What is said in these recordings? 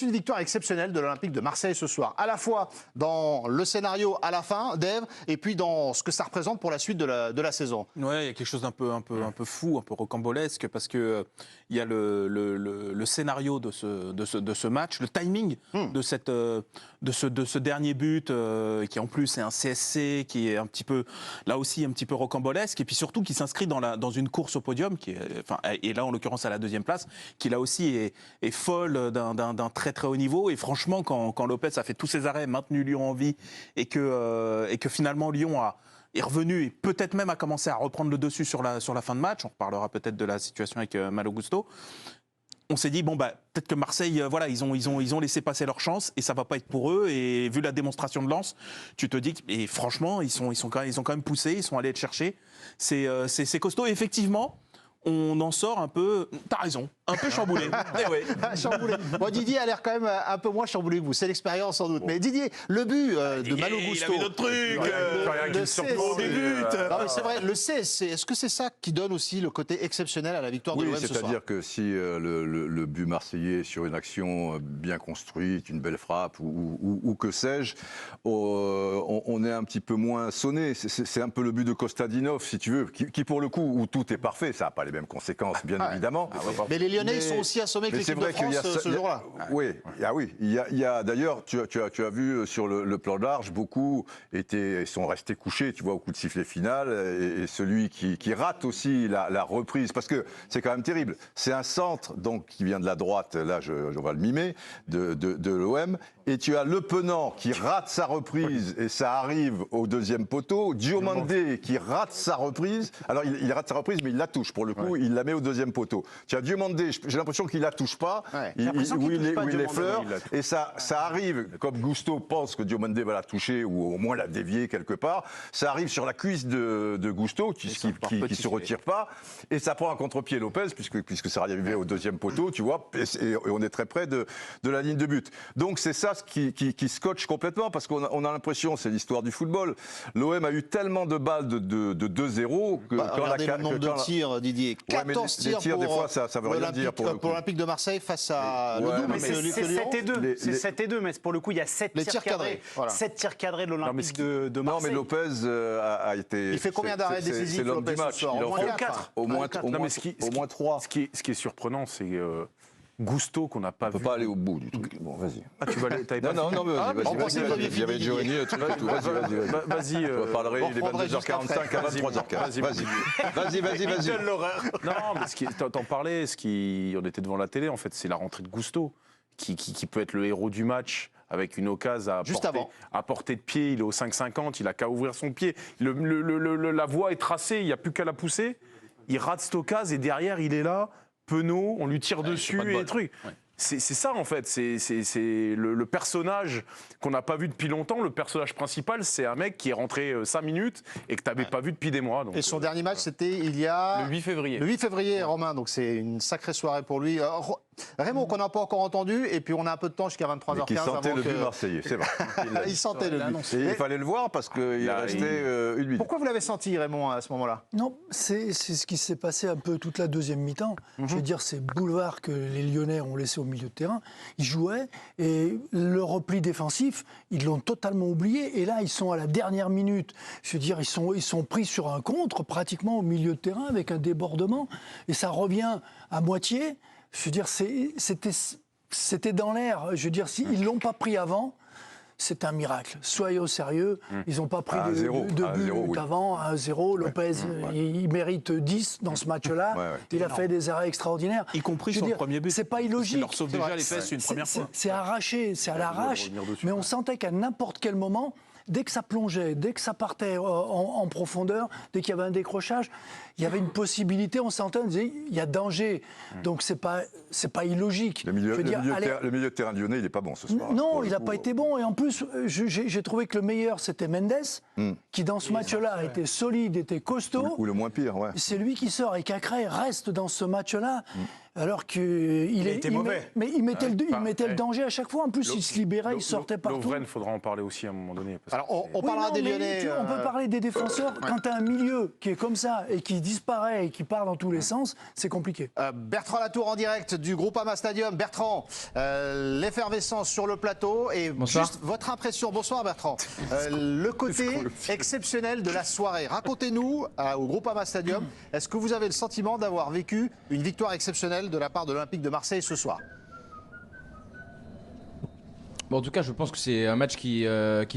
Une victoire exceptionnelle de l'Olympique de Marseille ce soir, à la fois dans le scénario à la fin, Dave, et puis dans ce que ça représente pour la suite de la saison. Ouais, il y a quelque chose d'un peu fou, un peu rocambolesque, parce que il y a le scénario de ce match, le timing de ce dernier but, qui en plus est un CSC, qui est un petit peu, là aussi, un petit peu rocambolesque, et puis surtout qui s'inscrit dans une course au podium, et là en l'occurrence à la deuxième place, qui là aussi est folle d'un très haut niveau. Et franchement, quand Lopez a fait tous ses arrêts, maintenu Lyon en vie, et que finalement Lyon est revenu et peut-être même a commencé à reprendre le dessus sur la fin de match, on reparlera peut-être de la situation avec Malo Gusto, on s'est dit, bon, peut-être que Marseille, voilà, ils ont laissé passer leur chance et ça va pas être pour eux. Et vu la démonstration de Lens, tu te dis, et franchement, ils ont quand même poussé, ils sont allés le chercher. C'est costaud. Et effectivement, on en sort un peu, t'as raison, un peu chamboulé. Chamboulé. Bon, Didier a l'air quand même un peu moins chamboulé que vous, c'est l'expérience sans doute. Mais Didier, le but de Malo Gusto. Il avait d'autres trucs. Le CSC. C'est vrai, le CSC, est-ce que c'est ça qui donne aussi le côté exceptionnel à la victoire de l'OM ce soir ? C'est-à-dire que si le but marseillais sur une action bien construite, une belle frappe ou que sais-je, on est un petit peu moins sonné. C'est un peu le but de Kostadinov, si tu veux, qui pour le coup, où tout est parfait, ça n'a pas les mêmes conséquences, bien évidemment. Mais les Lyonnais, ils sont aussi assommés que l'équipe de France ce jour-là. Oui, il y a d'ailleurs, tu as vu sur le plan large, beaucoup sont restés couchés, tu vois, au coup de sifflet final, et celui qui rate aussi la reprise, parce que c'est quand même terrible. C'est un centre donc qui vient de la droite, là, on va le mimer, de l'OM, et tu as Le Penant qui rate sa reprise, et ça arrive au deuxième poteau. Diomandé qui rate sa reprise. Alors, il rate sa reprise, mais il la touche. Pour le coup, il la met au deuxième poteau. Tu as Diomandé, j'ai l'impression qu'il la touche pas, il effleure, et ça arrive, comme Gusto pense que Diomandé va la toucher, ou au moins la dévier quelque part, ça arrive sur la cuisse de Gusto, qui se retire pas, et ça prend un contre-pied Lopez, puisque ça arrive au deuxième poteau, tu vois, et on est très près de la ligne de but. Donc, c'est ça qui scotche complètement, parce qu'on a l'impression, c'est l'histoire du football, l'OM a eu tellement de balles de 2-0 que regardez le nombre de tirs, Didier. 14 tirs tirs, des fois, ça veut rien dire pour l'Olympique de Marseille face à le double. C'est 7 et 2. C'est 7 et 2, mais pour le coup, il y a 7 tirs cadrés. 7 tirs cadrés de l'Olympique de Marseille. Non, mais Lopez a été... Il fait combien d'arrêts décisifs, c'est l'homme du match. Il en fait 4. Au moins 3. Ce qui est surprenant, c'est Gusto qu'on n'a pas vu. On peut pas aller au bout du truc. Bon, vas-y. Ah, tu vas aller. Non, vas-y. Il y avait Giovanni, le truc et tout. Vas-y. On parlerait, il est 22h45 à 23h15. Vas-y. Quelle horreur. Non, mais t'en parlais, on était devant la télé, en fait, c'est la rentrée de Gusto, qui peut être le héros du match, avec une occasion à portée de pied, il est au 5,50, il a qu'à ouvrir son pied. La voie est tracée, il n'y a plus qu'à la pousser. Il rate cette occasion et derrière, il est là, penaud, on lui tire dessus et des trucs. Ouais. C'est ça en fait, c'est le personnage qu'on n'a pas vu depuis longtemps. Le personnage principal, c'est un mec qui est rentré 5 minutes et que tu n'avais pas vu depuis des mois. Donc, et son dernier match, c'était il y a... Le 8 février. Le 8 février, Romain, donc c'est une sacrée soirée pour lui. Raymond, qu'on n'a pas encore entendu, et puis on a un peu de temps jusqu'à 23h15. Qui sentait le but marseillais, c'est vrai. Il sentait le but. Et il fallait le voir parce qu'il restait une minute. Pourquoi vous l'avez senti, Raymond, à ce moment-là ? Non, c'est ce qui s'est passé un peu toute la deuxième mi-temps. Je veux dire, c'est boulevard que les Lyonnais ont laissé au milieu de terrain. Ils jouaient, et le repli défensif, ils l'ont totalement oublié. Et là, ils sont à la dernière minute. Je veux dire, ils sont pris sur un contre, pratiquement au milieu de terrain, avec un débordement. Et ça revient à moitié. Je veux dire, c'était dans l'air. Je veux dire, s'ils ne l'ont pas pris avant, c'est un miracle. Soyez au sérieux. Ils n'ont pas pris de but avant, 1-0. Lopez, il mérite 10 dans ce match-là. Il a fait des arrêts extraordinaires. Y compris sur le premier but. C'est pas illogique. Il leur sauve déjà les fesses une première fois. C'est arraché, c'est à l'arrache. Mais on sentait qu'à n'importe quel moment, dès que ça plongeait, dès que ça partait en profondeur, dès qu'il y avait un décrochage, il y avait une possibilité, on sentait, on disait, il y a danger. Donc c'est pas illogique. Le milieu de terrain lyonnais, il n'est pas bon ce soir. Non, il n'a pas été bon. Et en plus, j'ai trouvé que le meilleur, c'était Mendes, qui dans ce match-là était solide, était costaud. Ou le moins pire, ouais. C'est lui qui sort. Et Cacré reste dans ce match-là. alors qu'il était mauvais. Mais il mettait le danger à chaque fois. En plus, il se libérait, il sortait partout. Lovren, il faudra en parler aussi à un moment donné. Alors, on parlera des Lyonnais. On peut parler des défenseurs. Quand tu as un milieu qui est comme ça et qui disparaît et qui part dans tous les sens, c'est compliqué. Bertrand Latour en direct du Groupama Stadium. Bertrand, l'effervescence sur le plateau et juste votre impression. Bonsoir Bertrand. Le côté exceptionnel de la soirée. Racontez-nous au Groupama Stadium, est-ce que vous avez le sentiment d'avoir vécu une victoire exceptionnelle de la part de l'Olympique de Marseille ce soir? Bon, en tout cas, je pense que c'est un match qui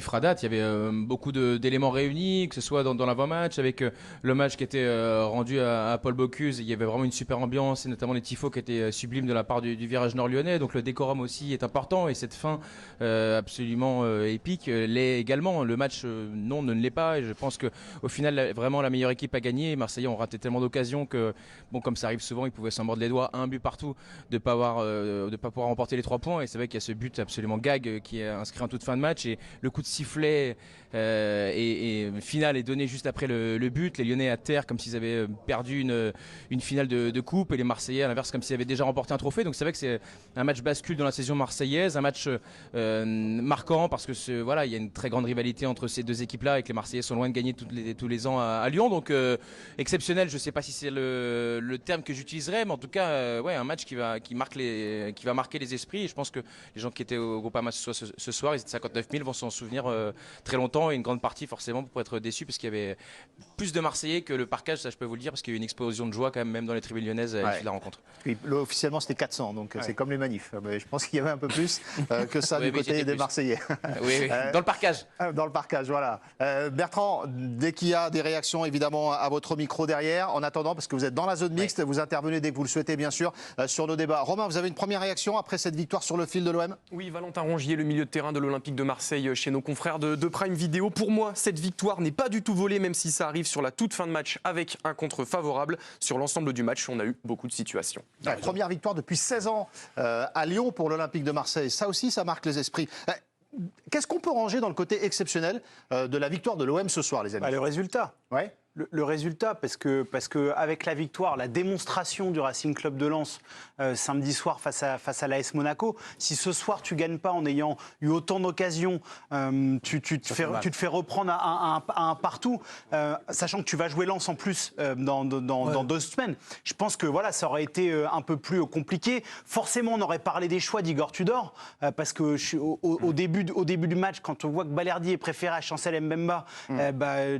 fera date. Il y avait beaucoup d'éléments réunis, que ce soit dans l'avant-match, avec le match qui était rendu à Paul Bocuse. Il y avait vraiment une super ambiance, et notamment les tifos qui étaient sublimes de la part du virage nord-lyonnais. Donc le décorum aussi est important, et cette fin absolument épique l'est également. Le match, non, ne l'est pas. Et je pense qu'au final, vraiment, la meilleure équipe a gagné. Les Marseillais ont raté tellement d'occasions que, bon, comme ça arrive souvent, ils pouvaient s'en mordre les doigts. Un but partout, de pas pouvoir remporter les 3 points. Et c'est vrai qu'il y a ce but absolument gag qui est inscrit en toute fin de match, et le coup de sifflet et final est donné juste après le but. Les Lyonnais à terre comme s'ils avaient perdu une finale de coupe, et les Marseillais à l'inverse comme s'ils avaient déjà remporté un trophée. Donc c'est vrai que c'est un match bascule dans la saison marseillaise, un match marquant parce que voilà, il y a une très grande rivalité entre ces deux équipes-là et que les Marseillais sont loin de gagner tous les ans à Lyon. Donc exceptionnel, je ne sais pas si c'est le terme que j'utiliserais, mais en tout cas ouais, un match qui va marquer les esprits, et je pense que les gens qui étaient au Groupama ce soir, ils étaient 59 000, vont s'en souvenir très longtemps, et une grande partie forcément pour être déçus parce qu'il y avait plus de Marseillais que le parquage, ça je peux vous le dire, parce qu'il y a eu une explosion de joie quand même dans les tribunes lyonnaises à l'issue de la rencontre. Oui, officiellement c'était 400, donc c'est comme les manifs. Mais je pense qu'il y avait un peu plus que ça du côté des Marseillais. Oui, dans le parquage. Dans le parquage, voilà. Bertrand, dès qu'il y a des réactions, évidemment, à votre micro derrière, en attendant, parce que vous êtes dans la zone mixte, vous intervenez dès que vous le souhaitez, bien sûr, sur nos débats. Romain, vous avez une première réaction après cette victoire sur le fil de l'OM? Oui, Valentin Rongier, le milieu de terrain de l'Olympique de Marseille, chez nos confrères de Prime Video. Pour moi, cette victoire n'est pas du tout volée, même si ça arrive sur la toute fin de match avec un contre favorable. Sur l'ensemble du match, on a eu beaucoup de situations. Première victoire depuis 16 ans à Lyon pour l'Olympique de Marseille. Ça aussi, ça marque les esprits. Qu'est-ce qu'on peut ranger dans le côté exceptionnel de la victoire de l'OM ce soir, les amis? Le résultat. Ouais. Le résultat, parce que avec la victoire, la démonstration du Racing Club de Lens samedi soir face à l'AS Monaco, si ce soir tu gagnes pas en ayant eu autant d'occasions, tu te fais reprendre à un partout, sachant que tu vas jouer Lens en plus dans 2 semaines. Je pense que voilà, ça aurait été un peu plus compliqué. Forcément, on aurait parlé des choix d'Igor Tudor, parce que au début du match, quand on voit que Balerdi est préféré à Chancel Mbemba,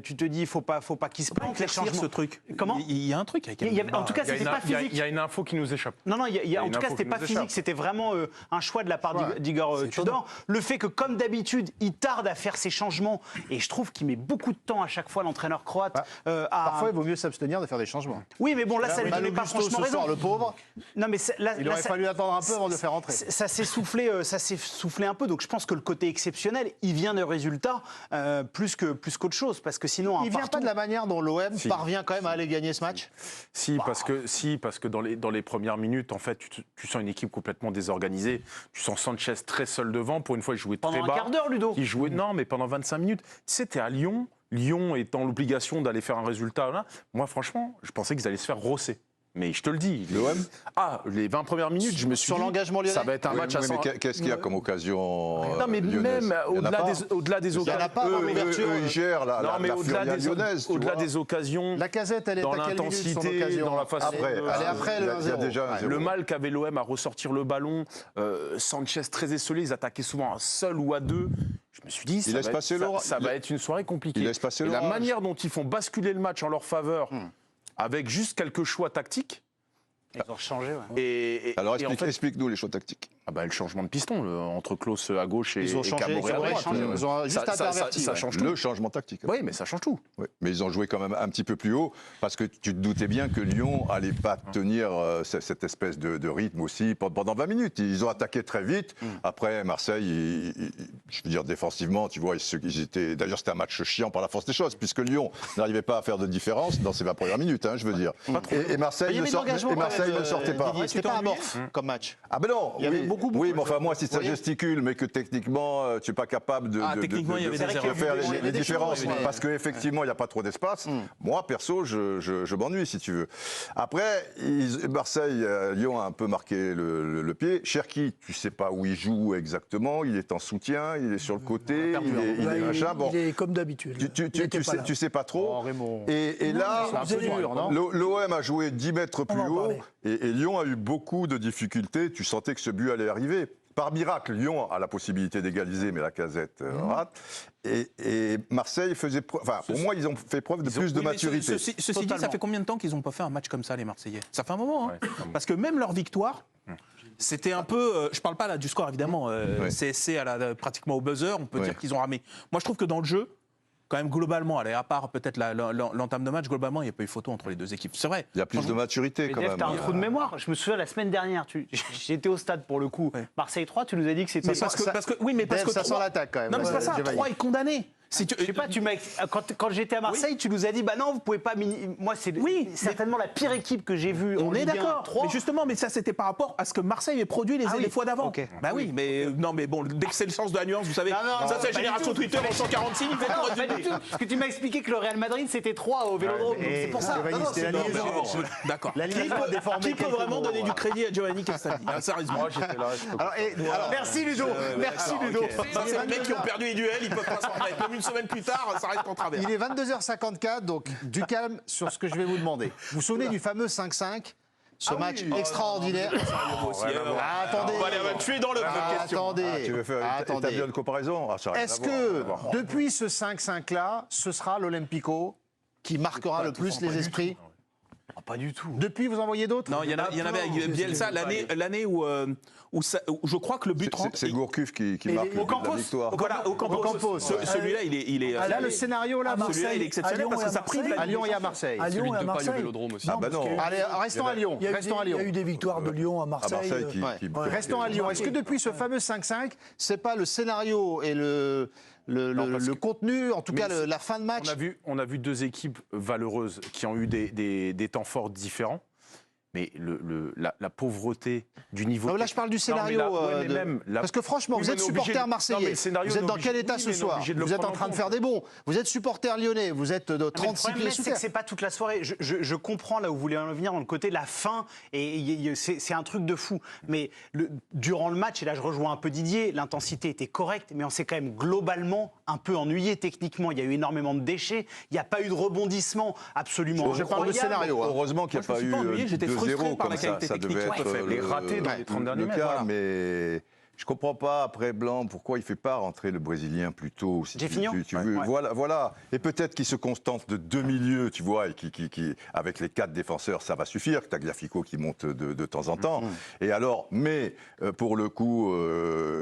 tu te dis il faut pas qu'il se plante. Ce truc. Comment? Il y a un truc avec en tout cas, c'était pas physique. Il y a une info qui nous échappe. Non, en tout cas, c'était pas physique. C'était vraiment un choix de la part d'Igor Tudor. Le fait que, comme d'habitude, il tarde à faire ses changements, et je trouve qu'il met beaucoup de temps à chaque fois, l'entraîneur croate. Parfois, il vaut mieux s'abstenir de faire des changements. Oui, mais bon, là, ça ne donnait pas franchement raison. Soir, le pauvre. Non, mais il aurait fallu attendre un peu avant de le faire rentrer. Ça s'est soufflé un peu. Donc, je pense que le côté exceptionnel, il vient de résultats plus qu'autre chose, parce que sinon, il vient pas de la manière dont l'OM parvient quand même à aller gagner ce match. Parce que dans les premières minutes, en fait, tu sens une équipe complètement désorganisée. Tu sens Sanchez très seul devant. Pour une fois, il jouait très bas. Pendant un quart d'heure, Ludo. Il jouait, non, mais pendant 25 minutes. Tu sais, t'es à Lyon. Lyon est dans l'obligation d'aller faire un résultat. Là. Moi, franchement, je pensais qu'ils allaient se faire rosser. Mais je te le dis, les 20 premières minutes, je me suis sur l'engagement lyonnais. Ça va être un match à 100. Mais qu'est-ce qu'il y a comme occasion Non, mais même au-delà des occasions. Il n'y en a pas dans l'ouverture. Ils gèrent la furie lyonnaise. Au-delà des occasions. La Casette, elle est dans à quelle minute, son l'intensité, occasion? dans la façon. Elle est après le 1-0. Le mal qu'avait l'OM à ressortir le ballon, Sanchez très esselé, ils attaquaient souvent à seul ou à deux. Je me suis dit, ça va être une soirée compliquée. Et la manière dont ils font basculer le match en leur faveur, avec juste quelques choix tactiques. Ils ont changé, ouais. Alors explique-nous les choix tactiques. Le changement de piston entre Klose à gauche et Caboret à droite. Ils ont juste interverti. Ça change tout. Le changement tactique. Oui, mais ça change tout. Oui. Mais ils ont joué quand même un petit peu plus haut, parce que tu te doutais bien que Lyon n'allait pas tenir cette espèce de rythme aussi pendant 20 minutes. Ils ont attaqué très vite. Après, Marseille, je veux dire, défensivement, tu vois, d'ailleurs, c'était un match chiant par la force des choses, puisque Lyon n'arrivait pas à faire de différence dans ses 20 premières minutes, je veux dire. Et Marseille ne sortait pas. C'était pas amorphe comme match. Ah ben non, il y avait beaucoup. Oui, mais enfin, moi, si ça gesticule, mais que techniquement, tu n'es pas capable de faire les différences, parce qu'effectivement, il n'y a pas trop d'espace, moi, perso, je m'ennuie, si tu veux. Après, Marseille, Lyon a un peu marqué le pied. Cherki, tu ne sais pas où il joue exactement, il est en soutien, il est sur le côté, il est machin. Bon, il est comme d'habitude. Tu sais pas trop. Et là, l'OM a joué 10 mètres plus haut et Lyon a eu beaucoup de difficultés. Tu sentais que ce but allait arriver. Par miracle, Lyon a la possibilité d'égaliser, mais la Casette rate. Et Marseille faisait preuve. Enfin, pour moi, ils ont fait preuve de plus de maturité. Ceci dit, ça fait combien de temps qu'ils n'ont pas fait un match comme ça, les Marseillais? Ça fait un moment. Parce que même leur victoire. C'était un peu, je parle pas là du score évidemment, CSC pratiquement au buzzer, on peut dire qu'ils ont ramé. Moi je trouve que dans le jeu, quand même globalement, à part peut-être l'entame de match, globalement il n'y a pas eu photo entre les deux équipes. C'est vrai. Il y a plus de maturité quand même. T'as un trou de mémoire. Je me souviens la semaine dernière, j'étais au stade pour le coup. Marseille 3, tu nous as dit que c'était. Parce que ça sent l'attaque quand même. Non mais c'est pas ça. 3 est condamné. Je sais pas, quand j'étais à Marseille, tu nous as dit, bah non, vous pouvez pas. Moi, c'est certainement la pire équipe que j'ai vue. On est d'accord. Mais justement, mais ça, c'était par rapport à ce que Marseille ait produit les fois d'avant. Bah oui, mais non, mais bon, dès que c'est le sens de la nuance, vous savez, ça, c'est la génération Twitter en 146, il fait tout résumer. Parce que tu m'as expliqué que le Real Madrid, c'était 3 au Vélodrome. C'est pour ça. D'accord. Qui peut vraiment donner du crédit à Giovanni Castaldi? Sérieusement. Moi, j'étais là. Alors, merci Ludo. Merci Ludo. Ça, c'est les mecs qui ont perdu les duels, ils peuvent pas s'en remettre. Même une semaine plus tard, ça reste en travers. Il est 22h54, donc du calme sur ce que je vais vous demander. Vous vous souvenez du fameux 5-5 ? Ce match extraordinaire. Attendez. On va aller tuer dans le Attendez. Tu veux établir une comparaison? Est-ce que, depuis ce 5-5-là, ce sera l'Olympico qui marquera le plus les esprits? Pas du tout. Depuis, vous en voyez d'autres? Non, il y en avait avec Bielsa l'année où je crois que le but rentre. C'est Gourcuff qui marque la victoire. Voilà, Ocampos. Celui-là, il est. Là, le scénario, là, celui-là, il est exceptionnel parce que ça prive à Lyon et à Marseille. À Lyon et à Marseille. Vélodrome aussi. Ah bah non. Allez, restons à Lyon. Il y a eu des victoires de Lyon à Marseille. Restons à Lyon. Est-ce que depuis ce fameux 5-5, c'est pas le scénario et le contenu, en tout cas la fin de match? On a vu deux équipes valeureuses qui ont eu des temps forts différents. Mais la pauvreté du niveau. Là, je parle du scénario. Parce que franchement, vous êtes supporter marseillais. Vous êtes dans quel état ce soir? Vous êtes en train de faire des bons. Vous êtes supporter lyonnais. Vous êtes de 36 pieds sous terre. C'est pas toute la soirée. Je comprends là où vous voulez en venir dans le côté de la fin. Et c'est un truc de fou. Mais durant le match, et là je rejoins un peu Didier, l'intensité était correcte, mais on s'est quand même globalement un peu ennuyé techniquement. Il y a eu énormément de déchets. Il n'y a pas eu de rebondissement absolument. Je parle de scénario. Heureusement qu'il n'y a pas eu. J'étais frustré par la qualité technique. Ça devait être les ratés dans les 30 derniers mètres. Voilà. Mais je comprends pas, après Blanc, pourquoi il fait pas rentrer le Brésilien plus tôt. Si tu veux. Voilà. Et peut-être qu'il se contente de deux milieux, tu vois, et qui avec les 4 défenseurs, ça va suffire. Tagliafico qui monte de temps en temps. Et alors, mais pour le coup,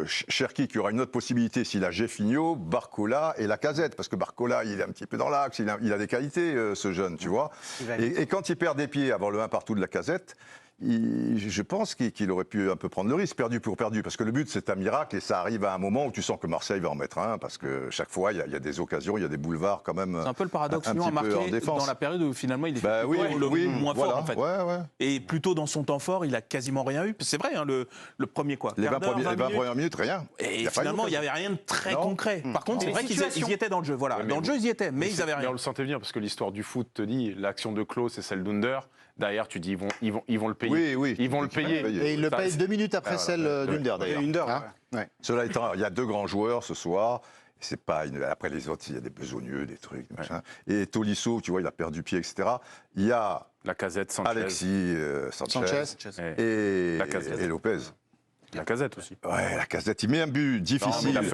Cherki qui aura une autre possibilité s'il a Gefinho, Barcola et Lacazette. Parce que Barcola, il est un petit peu dans l'axe, il a des qualités, ce jeune, tu vois. Et quand il perd des pieds avant le 1 partout de Lacazette, je pense qu'il aurait pu un peu prendre le risque, perdu pour perdu, parce que le but c'est un miracle et ça arrive à un moment où tu sens que Marseille va en mettre un, parce que chaque fois il y a des occasions, il y a des boulevards quand même. C'est un peu le paradoxe. Lyon a marqué dans la période où finalement il est le moins fort en fait. Et plutôt dans son temps fort, il a quasiment rien eu. C'est vrai, le premier quoi. Les 20 premières minutes, rien. Et finalement il n'y avait rien de très concret. Par contre, c'est vrai qu'ils y étaient dans le jeu. Voilà, dans le jeu ils y étaient, mais ils avaient rien. Mais on le sentait bien parce que l'histoire du foot te dit l'action de Klose et celle d'Under. Derrière, tu dis ils vont le payer. Oui. Ils vont le payer. Et ils le payent 2 minutes après celle d'Under d'ailleurs. Cela étant, il y a 2 grands joueurs ce soir. C'est pas après les autres, il y a des besogneux, des trucs, machin. Et Tolisso, tu vois, il a perdu pied, etc. Il y a Lacazette, Sanchez. Alexis Sanchez. Et Lopez. Lacazette aussi. Ouais, Lacazette, il met un but difficile. Il a fait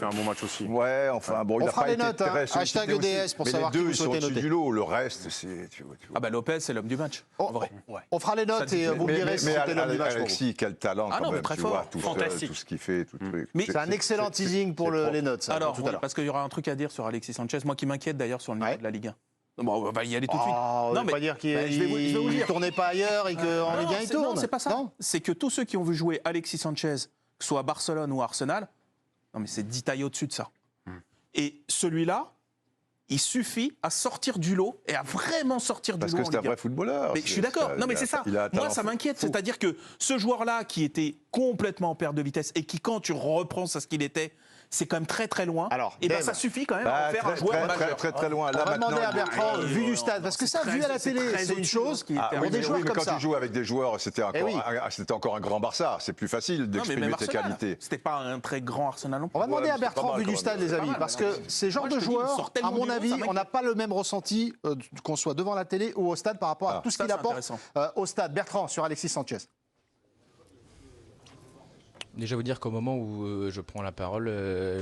un bon match aussi. Ouais, enfin bon, on il n'a fera pas les été notes, très sollicité hashtag EDS pour savoir qui vous souhaitez noter. Les 2 sont au-dessus du lot, le reste, c'est... Tu vois. Ah bah Lopez, c'est l'homme du match, en vrai. On fera les notes et vous me direz si c'était l'homme du match. Alexis, quel talent quand même, tu vois, fantastique. Tout ce qu'il fait, tout le truc. C'est un excellent teasing pour les notes, ça. Alors, parce qu'il y aura un truc à dire sur Alexis Sanchez, moi qui m'inquiète d'ailleurs sur le niveau de la Ligue 1. Bon, on va y aller tout de suite. Non, mais pas dire qu'il ne tournait pas ailleurs et qu'en Ligue 1 il tourne. Non, c'est pas ça. C'est que tous ceux qui ont vu jouer Alexis Sanchez, que ce soit à Barcelone ou à Arsenal, Non, mais c'est 10 tailles au-dessus de ça. Et celui-là, il suffit à sortir du lot et à vraiment sortir du lot. Parce que c'est un vrai footballeur. Mais je suis d'accord. Non, mais c'est ça. Moi, ça m'inquiète. C'est-à-dire que ce joueur-là, qui était complètement en perte de vitesse et qui, quand tu reprends à ce qu'il était, c'est quand même très très loin. Alors, et ben ça suffit quand même à en faire un joueur majeur. Très loin. Là, on va demander à Bertrand, vu du stade, parce que ça, vu à la télé, c'est une chose. Pour des joueurs mais comme quand ça. tu joues avec des joueurs, c'était encore un grand Barça. C'est plus facile d'exprimer tes qualités. C'était pas un très grand Arsenal non plus. On va demander à Bertrand, vu du stade, les amis, parce que ces genres de joueurs, à mon avis, on n'a pas le même ressenti qu'on soit devant la télé ou au stade par rapport à tout ce qu'il apporte au stade. Bertrand, sur Alexis Sanchez. Déjà vous dire qu'au moment où je prends la parole,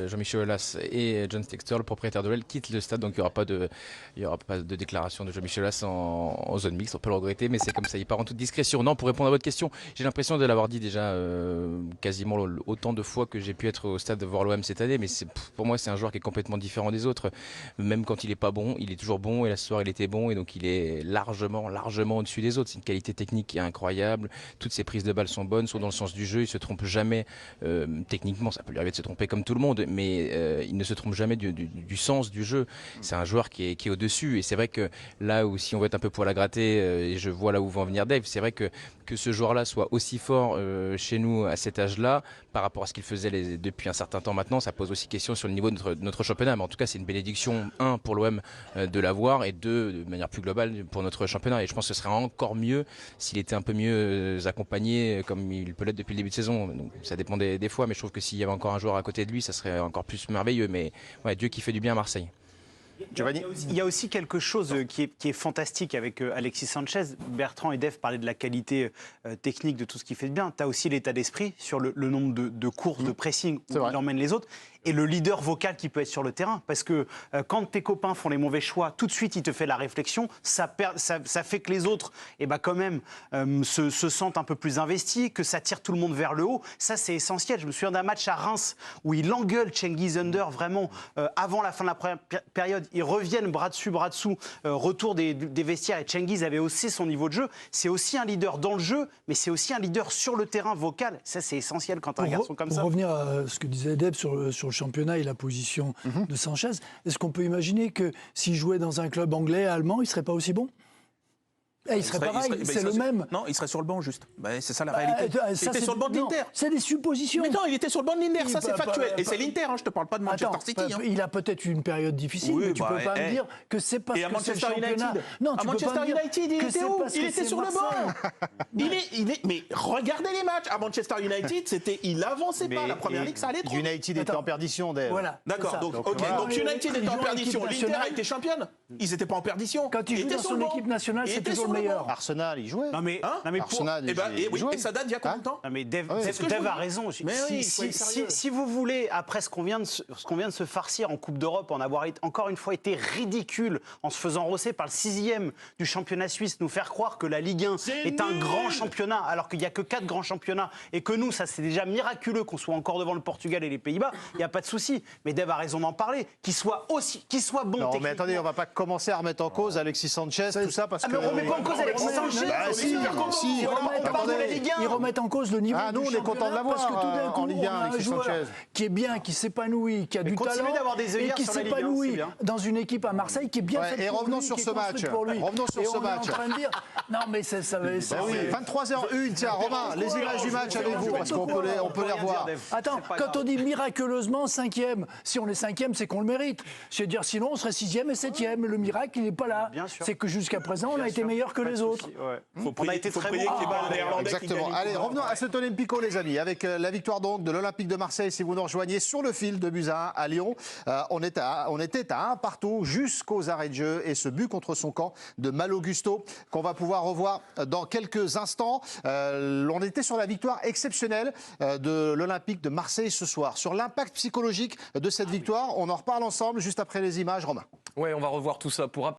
Jean-Michel Aulas et John Textor, le propriétaire de l'OL, quittent le stade, donc il n'y aura pas de déclaration de Jean-Michel Aulas en zone mixte. On peut le regretter, mais c'est comme ça, il part en toute discrétion. Non, pour répondre à votre question, j'ai l'impression de l'avoir dit déjà quasiment autant de fois que j'ai pu être au stade de voir l'OM cette année, mais pour moi c'est un joueur qui est complètement différent des autres. Même quand il n'est pas bon, il est toujours bon, et là ce soir il était bon, et donc il est largement au-dessus des autres. C'est une qualité technique qui est incroyable, toutes ses prises de balles sont bonnes, sont dans le sens du jeu, il se trompe jamais. Techniquement, ça peut lui arriver de se tromper comme tout le monde, mais il ne se trompe jamais du sens du jeu. C'est un joueur qui est au-dessus. Et c'est vrai que là où, si on veut être un peu poil à gratter, et je vois là où va en venir Dave, c'est vrai que ce joueur-là soit aussi fort chez nous à cet âge-là, par rapport à ce qu'il faisait depuis un certain temps maintenant, ça pose aussi question sur le niveau de notre championnat. Mais en tout cas, c'est une bénédiction, pour l'OM de l'avoir, et de manière plus globale pour notre championnat. Et je pense que ce serait encore mieux s'il était un peu mieux accompagné, comme il peut l'être depuis le début de saison. Donc, ça dépend des fois, mais je trouve que s'il y avait encore un joueur à côté de lui, ça serait encore plus merveilleux. Mais ouais, Dieu qui fait du bien à Marseille. Il y a aussi quelque chose qui est fantastique avec Alexis Sanchez. Bertrand et Dave parlaient de la qualité technique de tout ce qu'il fait de bien. Tu as aussi l'état d'esprit sur le nombre de courses, de pressing où il emmène les autres. Et le leader vocal qui peut être sur le terrain. Parce que quand tes copains font les mauvais choix, tout de suite, il te fait la réflexion. Ça fait que les autres, quand même, se sentent un peu plus investis, que ça tire tout le monde vers le haut. Ça, c'est essentiel. Je me souviens d'un match à Reims où il engueule Cengiz Under vraiment avant la fin de la première période. Ils reviennent bras dessus, retour des vestiaires. Et Cengiz avait haussé son niveau de jeu. C'est aussi un leader dans le jeu, mais c'est aussi un leader sur le terrain vocal. Ça, c'est essentiel quand tu as un garçon comme ça. Pour revenir à ce que disait Deb sur le championnat et la position de Sanchez, est-ce qu'on peut imaginer que s'il jouait dans un club anglais, allemand, il ne serait pas aussi bon ? Il serait pareil, c'est le même. Non, il serait sur le banc juste. C'est ça la réalité. Il était sur le banc de l'Inter. C'est des suppositions. Mais non, il était sur le banc de l'Inter, ça c'est factuel. Et c'est l'Inter, je te parle pas de Manchester City. Il a peut-être une période difficile, mais tu peux pas me dire que c'est parce que c'est le championnat. Non, tu peux pas me dire United, il était où ? Il était sur le banc. Mais regardez les matchs. À Manchester United, il avançait pas. La première ligue, ça allait trop. United était en perdition, Dave. Voilà. D'accord, donc United était en perdition. L'Inter a été championne. Ils n'étaient pas en perdition. Quand il joue dans son équipe nationale, c'est toujours le meilleur. Arsenal, il jouait. Non mais Arsenal, et ça date d'il y a combien de temps ? Mais Dave a raison. Si vous voulez, après ce qu'on vient de se farcir en Coupe d'Europe, en avoir encore une fois été ridicule, en se faisant rosser par le 6e du championnat suisse, nous faire croire que la Ligue 1 est un grand championnat, alors qu'il n'y a que 4 grands championnats, et que nous, ça c'est déjà miraculeux qu'on soit encore devant le Portugal et les Pays-Bas, il n'y a pas de souci. Mais Dave a raison d'en parler, qu'il soit bon techniquement. Non, mais attendez, on ne va pas commencer à remettre en cause Alexis Sanchez, tout ça, parce que... Mais on ne remet pas en cause Alexis Sanchez. Ils remettent en cause le niveau. Nous, on est content de l'avoir parce que tout d'un coup, en Ligue 1, on a un joueur qui est bien, qui s'épanouit, qui a du talent et qui s'épanouit dans une équipe à Marseille qui est bien faite. Et revenons sur ce match. Revenons sur ce match. On est en train de dire, non mais ça 23h01, tiens, Romain, les images du match avec vous, parce qu'on peut les revoir. Attends, quand on dit miraculeusement 5e, si on est 5e, c'est qu'on le mérite. Je veux dire, sinon on serait 6e et 7e. Le miracle, il n'est pas là. C'est que jusqu'à présent, on a été meilleur que les autres. On a été très bon. Exactement. Allez, revenons à cet Olympico, les amis, avec la victoire donc de l'Olympique de Marseille. Si vous nous rejoignez sur le fil de buts à Lyon, on était à 1 partout jusqu'aux arrêts de jeu, et ce but contre son camp de Malo Gusto qu'on va pouvoir revoir dans quelques instants. On était sur la victoire exceptionnelle de l'Olympique de Marseille ce soir. Sur l'impact psychologique de cette victoire, on en reparle ensemble juste après les images. Romain. Ouais, on va revoir tout ça pour